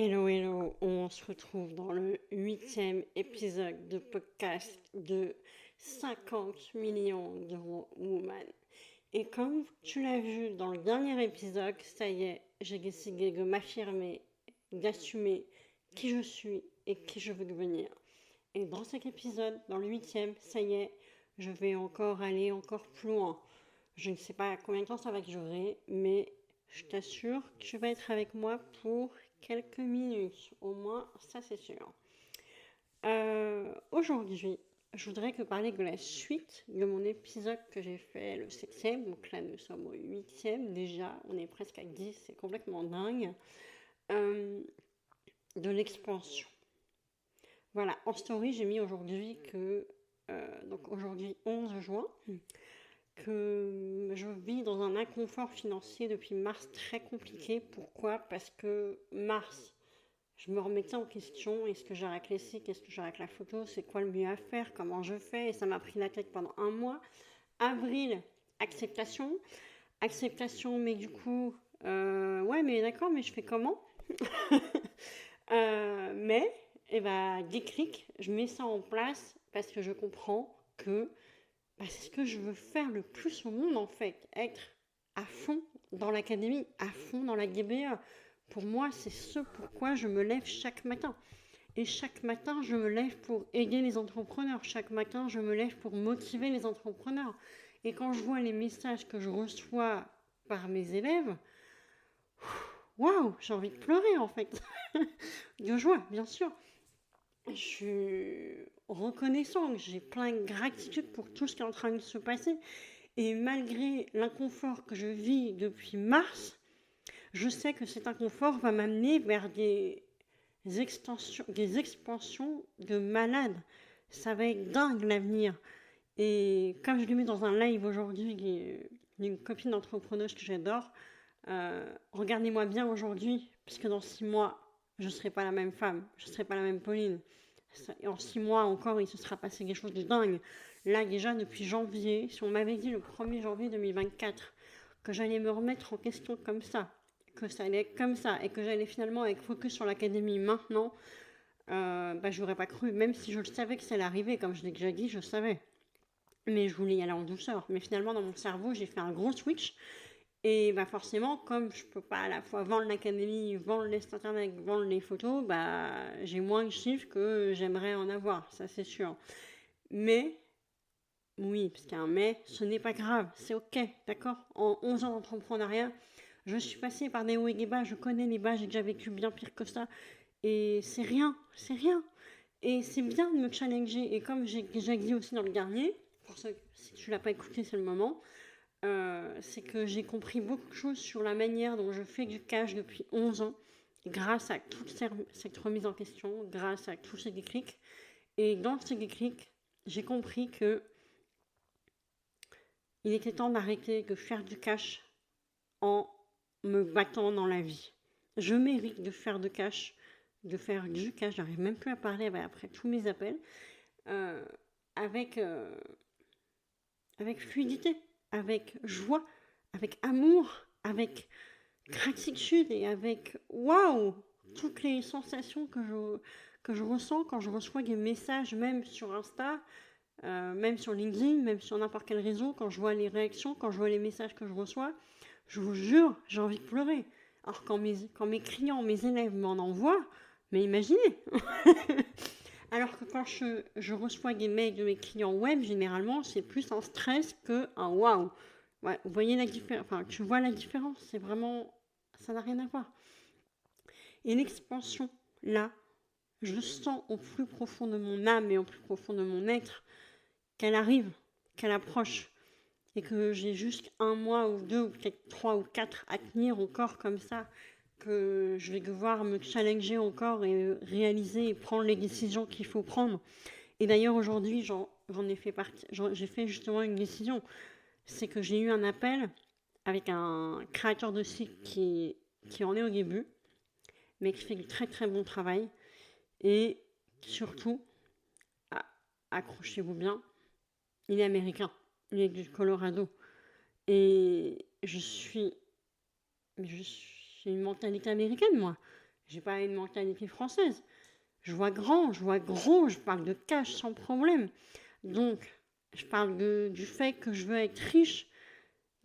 Hello, hello, on se retrouve dans le 8e épisode de podcast de 50 millions d'euros Woman. Et comme tu l'as vu dans le dernier épisode, ça y est, j'ai décidé de m'affirmer, d'assumer qui je suis et qui je veux devenir. Et dans cet épisode, dans le 8e, ça y est, je vais encore aller encore plus loin. Je ne sais pas combien de temps ça va durer, mais je t'assure que tu vas être avec moi pour quelques minutes, au moins, ça c'est sûr. Aujourd'hui, je voudrais te parler de la suite de mon épisode que j'ai fait le 7e, donc là nous sommes au 8e déjà, on est presque à 10, c'est complètement dingue, de l'expansion. Voilà, en story j'ai mis aujourd'hui que, donc aujourd'hui 11 juin, que je vis dans un inconfort financier depuis mars très compliqué. Pourquoi? Parce que mars, je me remettais en question, est-ce que j'arrête les sites, est-ce que j'arrête la photo, c'est quoi le mieux à faire, comment je fais, et ça m'a pris la tête pendant un mois. Avril, acceptation. Acceptation, mais du coup, ouais, mais d'accord, mais je fais comment? Mais, et bah, déclic, je mets ça en place parce que je comprends que c'est ce que je veux faire le plus au monde en fait, être à fond dans l'académie, à fond dans la GBA. Pour moi, c'est ce pourquoi je me lève chaque matin. Et chaque matin, je me lève pour aider les entrepreneurs. Chaque matin, je me lève pour motiver les entrepreneurs. Et quand je vois les messages que je reçois par mes élèves, waouh, j'ai envie de pleurer en fait. De joie, bien sûr. Je suis reconnaissante, j'ai plein de gratitude pour tout ce qui est en train de se passer. Et malgré l'inconfort que je vis depuis mars, je sais que cet inconfort va m'amener vers des expansions de malades. Ça va être dingue l'avenir. Et comme je l'ai mis dans un live aujourd'hui d'une copine d'entrepreneuse que j'adore, regardez-moi bien aujourd'hui, puisque dans 6 mois, je ne serai pas la même femme, je ne serai pas la même Pauline. Et en 6 mois encore, il se sera passé quelque chose de dingue. Là, déjà, depuis janvier, si on m'avait dit le 1er janvier 2024 que j'allais me remettre en question comme ça, que ça allait être comme ça, et que j'allais finalement être focus sur l'académie maintenant, je n'aurais pas cru, même si je le savais que ça allait arriver, comme je l'ai déjà dit, je savais. Mais je voulais y aller en douceur. Mais finalement, dans mon cerveau, j'ai fait un gros switch. Et forcément, comme je peux pas à la fois vendre l'académie, vendre les sites internet, vendre les photos, j'ai moins de chiffres que j'aimerais en avoir, ça c'est sûr. Mais, oui, parce qu'il y a un mais, ce n'est pas grave, c'est ok, d'accord? En 11 ans d'entrepreneuriat, je suis passée par des hauts et des bas, je connais les bas, j'ai déjà vécu bien pire que ça. Et c'est rien, c'est rien. Et c'est bien de me challenger. Et comme j'ai déjà dit aussi dans le dernier, pour ceux, si tu l'as pas écouté, c'est le moment, c'est que j'ai compris beaucoup de choses sur la manière dont je fais du cash depuis 11 ans, grâce à toute cette remise en question, grâce à tous ces déclics. Et dans ces déclics, j'ai compris que il était temps d'arrêter de faire du cash en me battant dans la vie. Je mérite de faire du cash, j'arrive même plus à parler après tous mes appels, euh, avec, euh, avec fluidité, avec joie, avec amour, avec gratitude et avec waouh, toutes les sensations que je ressens quand je reçois des messages, même sur Insta, même sur LinkedIn, même sur n'importe quel réseau, quand je vois les réactions, quand je vois les messages que je reçois, je vous jure, j'ai envie de pleurer. Alors quand mes clients, mes élèves m'en envoient, mais imaginez. Alors que quand je reçois des mails de mes clients web, généralement, c'est plus un stress que un waouh. Ouais, vous voyez la différence, enfin, tu vois la différence, c'est vraiment, ça n'a rien à voir. Et l'expansion, là, je sens au plus profond de mon âme et au plus profond de mon être qu'elle arrive, qu'elle approche, et que j'ai juste un mois ou deux, ou peut-être 3 ou 4 à tenir encore comme ça, que je vais devoir me challenger encore et réaliser et prendre les décisions qu'il faut prendre. Et d'ailleurs aujourd'hui, j'en ai fait partie, j'ai fait justement une décision, c'est que j'ai eu un appel avec un créateur de site qui en est au début, mais qui fait du très très bon travail. Et surtout, accrochez-vous bien, il est américain, il est du Colorado. Et j'ai une mentalité américaine, moi. J'ai pas une mentalité française. Je vois grand, je vois gros, je parle de cash sans problème. Donc, je parle du fait que je veux être riche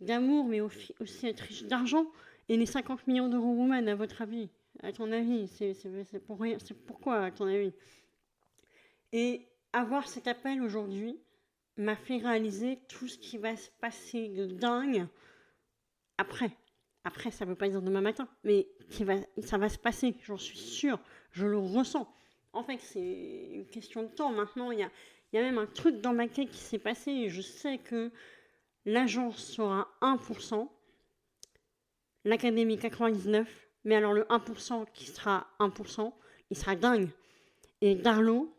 d'amour, mais aussi être riche d'argent. Et les 50 millions d'euros woman, à votre avis, à ton avis, c'est pour rien, c'est pourquoi, à ton avis? Et avoir cet appel aujourd'hui m'a fait réaliser tout ce qui va se passer de dingue après. Après, ça ne veut pas dire demain matin, mais ça va se passer, j'en suis sûre, je le ressens. En fait, c'est une question de temps. Maintenant, il y a même un truc dans ma tête qui s'est passé et je sais que l'agence sera 1%, l'académie 99%, mais alors le 1% qui sera 1%, il sera dingue. Et Darlo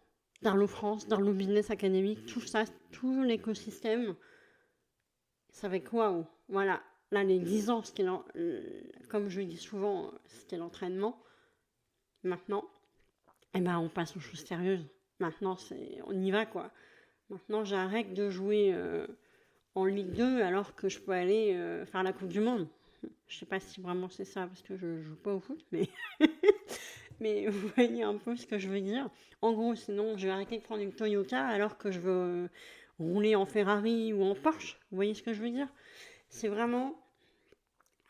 France, Darlo Business Academy, tout ça, tout l'écosystème, ça va être waouh. Voilà, là les 10 ans, comme je le dis souvent, c'était l'entraînement. Maintenant, eh ben, on passe aux choses sérieuses. Maintenant, on y va quoi. Maintenant, j'arrête de jouer en Ligue 2 alors que je peux aller faire la Coupe du Monde. Je sais pas si vraiment c'est ça parce que je joue pas au foot, mais mais vous voyez un peu ce que je veux dire. En gros, sinon, je vais arrêter de prendre une Toyota alors que je veux rouler en Ferrari ou en Porsche. Vous voyez ce que je veux dire? C'est vraiment...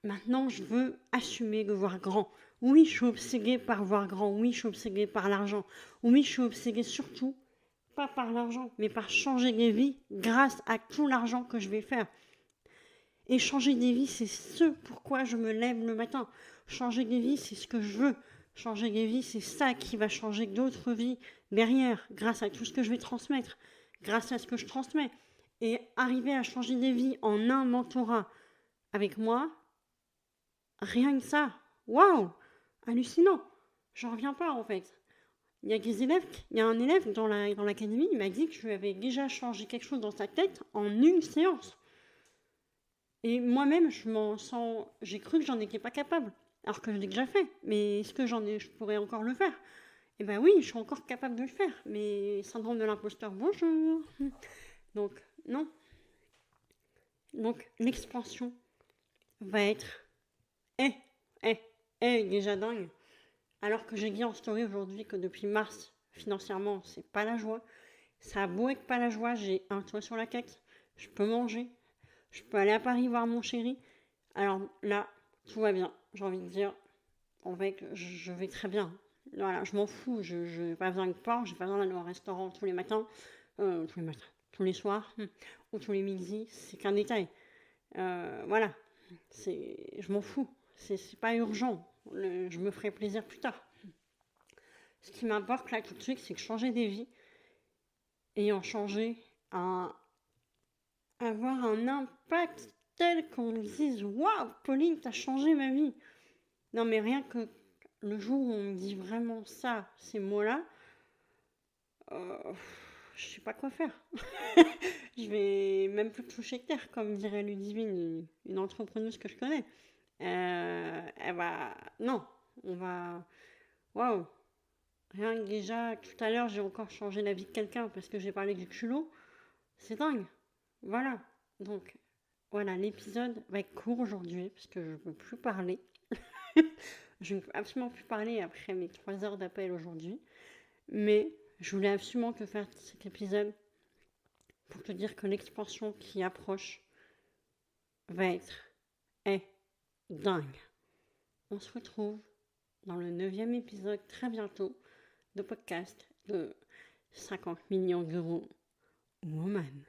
Maintenant, je veux assumer de voir grand. Oui, je suis obsédée par voir grand. Oui, je suis obsédée par l'argent. Oui, je suis obsédée surtout, pas par l'argent, mais par changer des vies grâce à tout l'argent que je vais faire. Et changer des vies, c'est ce pourquoi je me lève le matin. Changer des vies, c'est ce que je veux. Changer des vies, c'est ça qui va changer d'autres vies derrière, grâce à tout ce que je vais transmettre, grâce à ce que je transmets. Et arriver à changer des vies en un mentorat avec moi, rien que ça, waouh, hallucinant. J'en reviens pas en fait. Il y a un élève dans l'académie, il m'a dit que je lui avais déjà changé quelque chose dans sa tête en une séance. Et moi-même, j'ai cru que j'en étais pas capable, alors que je l'ai déjà fait. Mais est-ce que je pourrais encore le faire? Eh ben oui, je suis encore capable de le faire. Mais syndrome de l'imposteur, bonjour. Donc, non. Donc, l'expansion va être, eh, eh, déjà dingue. Alors que j'ai dit en story aujourd'hui que depuis mars, financièrement, c'est pas la joie. Ça a beau être pas la joie, j'ai un toit sur la tête, je peux manger, je peux aller à Paris voir mon chéri. Alors là, tout va bien. J'ai envie de dire, en fait, je vais très bien. Voilà, je m'en fous. Je n'ai pas besoin de sport, j'ai pas besoin d'aller au restaurant tous les matins, tous les soirs, ou tous les midis. C'est qu'un détail. Voilà, je m'en fous. C'est pas urgent. Je me ferai plaisir plus tard. Ce qui m'importe là tout de suite, c'est que changer des vies, ayant changé, avoir un impact tel qu'on me dise waouh, Pauline, t'as changé ma vie. Non, mais rien que le jour où on me dit vraiment ça, ces mots-là, je sais pas quoi faire. Je vais même plus toucher terre, comme dirait Ludivine, une entrepreneuse que je connais. Elle va. Non, on va. Waouh! Rien que déjà, tout à l'heure, j'ai encore changé la vie de quelqu'un parce que j'ai parlé du culot. C'est dingue. Voilà. Donc, voilà, l'épisode va être court aujourd'hui parce que je ne peux plus parler. Je ne peux absolument plus parler après mes 3 heures d'appel aujourd'hui. Mais je voulais absolument te faire cet épisode pour te dire que l'expansion qui approche va être dingue. On se retrouve dans le 9e épisode très bientôt de podcast de 50 millions d'euros Woman.